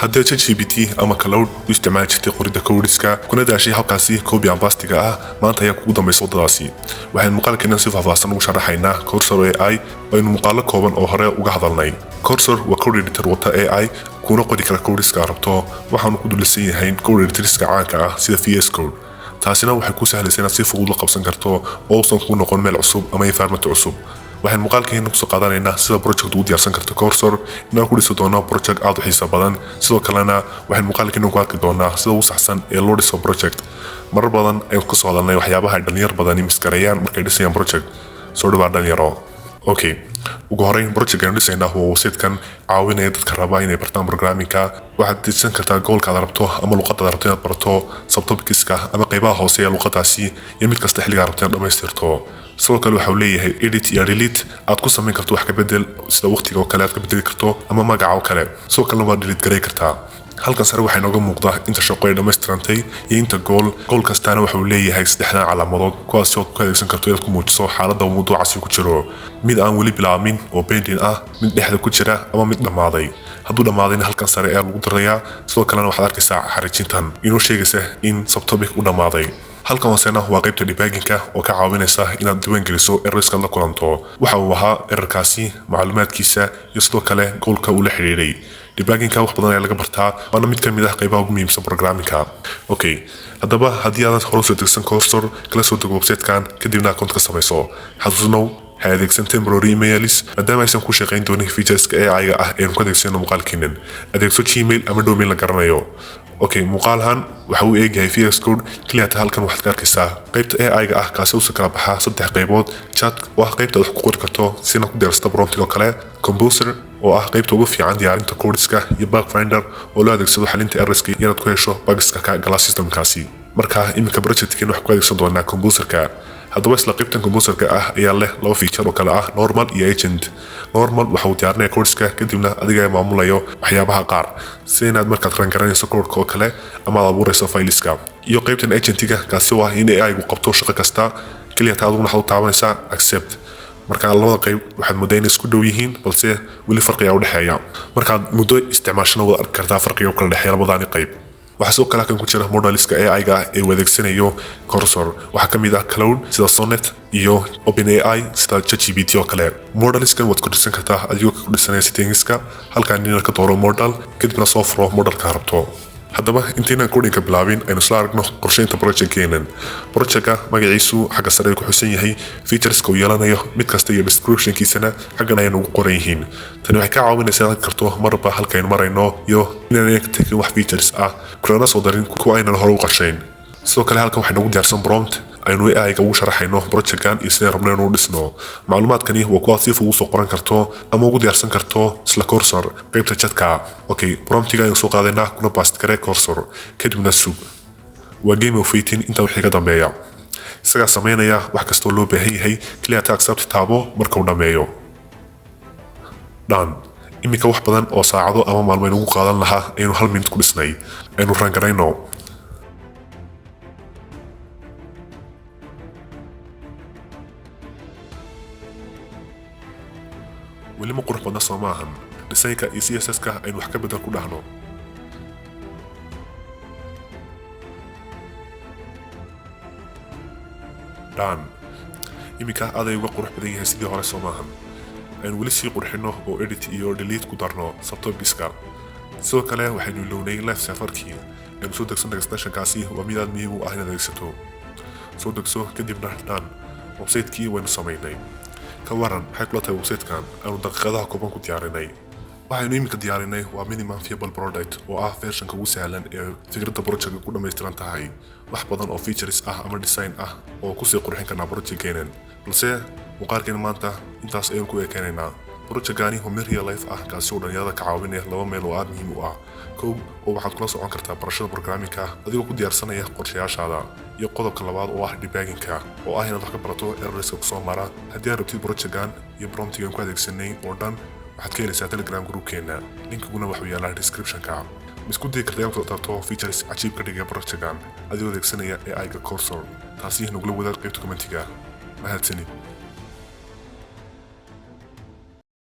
haddii chatgpt ama Claude u isticmaali jirtay qorida koodiska kuna daashay halkaasi copy and paste ah maanta ayaa kugu danbaysa wadadaasi waxaan muqalkenan si fahfahsan ugu sharaxayna cursor AI aynu muqalo kooban oo hore uga hadalnay cursor waa code editor wata AI kuna qori kara koodiska rabto waxaanu ku dulisan yahay code editorska caanka ah sida VS Code taasina waxay ku sahlaysaa inaad si fudud la qabsan karto oo uusan ku noqon meel cusub ama environment cusub waxaan muqalkeena ku soo qaadanaynaa sida project uu diyaarsan karto cursor inaan ku dhiso doono project aad u xiiso badan sidoo kalena waxaan muqalkeena ku arki doonaa sida uu saxsan ee loo dhiso project marar badan ayaan ku soo hadalnay waxyaabaha dhalinyar badan miskarayaan markay dhisayaan project soo dhawaad dhalinyaro okay ugu horeyn project-kan dhisayna waa website-kan caawinaya dadka raba inay bartaan programming-ka waxaad dejin kartaa goolka aad rabto ama luqadda aad rabto inaad barato subtopics-ka ama qaybaha hoose ee luqadaasi iyo mid kasta xilliga aad rabto inaad dhamaystirto sidoo kale waxa uu leeyahay edit iyo delete aad ku samayn karto wax ka bedel sida waqtiga oo kale aad ka bedeli karto ama magaca oo kale sidoo kale waad delete garay kartaa halkan sare waxay nooga muuqdaa inta shaqo ay dhamaystirantay iyo inta gool kastaana waxa uu leeyahay saddexdan calaamadood kuwaas oo ku adeegsan karto inaad ku muujiso xaaladda mawduucaasi ku jiro mid aan weli bilaabmin oo pending ah mid dhexda ku jira ama mid dhammaaday hadduu dhammaadayna halkan sare ayaa lagu darayaa sidoo kalena waxaad arkaysaa xariijintan inoo sheegaysa in subtopic u dhammaaday halkan hoosena waa qaybta debugging-ka oo ka caawinaysa inaad diiwaan geliso errorska la kulanto waxa uu ahaa errorkaasi macluumaadkiisa iyo sidoo kale goolka uu la xiriiray debugging-ka wax badan ayaa laga bartaa waana mid ka mid ah qaybaha ugu muhiimsan programming-ka okay haddaba haddii aad hore usoo degsan cursor kala soo dego website-kan kadibna account ka samayso xasuusnow ha adeegsan temporary emails maadaama aysan ku shaqayn doonin featureska AI-ga ah ee ku adeegsano muqalkenan adeegso Gmail ama domain la garanayo okay muqaalhan waxa uu eegahay VS Code kaliya halkan waxaad ka arkaysaa qaybta AI-ga ah kaasi oo kala baxa saddex qaybood chat waa qaybta wax ku qori karto sina ku diyaarsato prompt-ka kale composer oo ah qaybta ugu fiican diyaarinta koodiska iyo bug finder oo loo adeegsado xalinta errorska inaad ku hesho bugska ka gala systemkaasi marka iminka project-kan wax ku adeegsan doonaa composer-ka haddaba isla qaybtan composer-ka ah ayaa leh laba feature oo kale ah normal iyo agent normal waxa uu diyaarinaya koodiska kadibna adiga ay maamulayo waxyaabaha qaar sida inaad markaad ran garanayso koodka oo kale ama aad abuurayso fileska iyo qaybtan agent-ga kaasi waa in AI-gu qabto shaqo kasta kaliya taaduna waxaad u taabanaysaa accept marka labada qayb waxaad muddo inay isku dhow yihiin balse weli farqiga u dhexeeya markaad muddo isticmaashana wada arki kartaa farqiga u kala dhexeeya labadaani qayb waxaa sidoo kale halkan ku jira modeliska AI-ga ee uu adeegsanayo cursor waxaa ka mid ah Claude sida Sonnet iyo OpenAI sida ChatGPT oo kale modeliskan waad ku dhisan kartaa adigoo ku dhisanaya settingska halkan inaad ka dooro model kadibna soo furo modelka rabto haddaba intaynaan codinka bilaabin aynu isla aragno qorsheynta project-keenan project-ka magaciisu xagga sare ku xusan yahay featureska uu yeelanayo mid kasta iyo description-kiisana xaggan ayaan ugu qoran yihiin tani waxay ka caawinaysaa inaad karto marba halkaynu marayno iyo inaanay ka tagin wax features ah kulana soo darin kuwa aynan hore u qorshayn sidoo kale halkan waxay nagu diyaarsan prompt aynu AI-ga ugu sharaxayno project-kan iyo sidaan rabno inuu dhisno macluumaadkani waa kuwa si fudud u soo qoran karto ama ugu diyaarsan karto isla cursor qaybta chat-ka okay prompt-ga aynu soo qaadaynaa kuna paste garee cursor kadibna sug waa game of waiting inta wixii ka dambeeya isagaa samaynaya wax kastoo loo baahan yahay kaliya ta accept taabo marka uu dhammeeyo dhan iminka wax badan oo saacado ama maalmo aynu ugu qaadan lahaa aynu hal minute ku dhisnay aynu ran garayno weli ma qurux badna soo maahan dhisayka iyo CSS-ka aynu wax ka bedel ku dhahno dhan iminka aday uga qurux badan yahay sidii hore soo maahan aynu weli sii qurxino oo edit iyo delete ku darno subtopics-ka sidoo kale waxaynu ilownay live server-kii aynu soo degsan extension-kaasi waa mid aad muhiim u ah inaad adeegsato soo degso kadibna dhan website-kii waynu samaynay ka waran maxay kula tahay website-kan aanu daqiiqadaha kooban ku diyaarinay waxaynu iminka diyaarinay waa minimum viable product oo ah version-ka ugu sahlan ee fikradda project-ka ku dhammaystiran tahay wax badan oo features ah ama design ah oo kusii qurxin karnaa project-keenan balse muqaalkeena maanta intaas ayaan ku ekeenaynaa project-gaani waa mid real life ah kaasi oo dhalinyarada ka caawinaya laba meel oo aad muhiim u ah kow oo waxaad kula socon kartaa barashada programming-ka adigoo ku diyaarsanaya qorshayaashaada iyo qodobka labaad oo ah debugging-ka oo ah inaad wax ka barato errorska kusoo mara haddii aad rabtid project-gan iyo prompt-gan ku adeegsanay oo dhan waxaad ka helaysaa telegram group-keena linkiguna waxuu yaalaa description-ka isku day kartaa inaad tarto features cajiib ka dhigaya project-gan adigoo adeegsanaya AI-ga cursor taasi nagula wadaag qaybta commentiga mahadsanid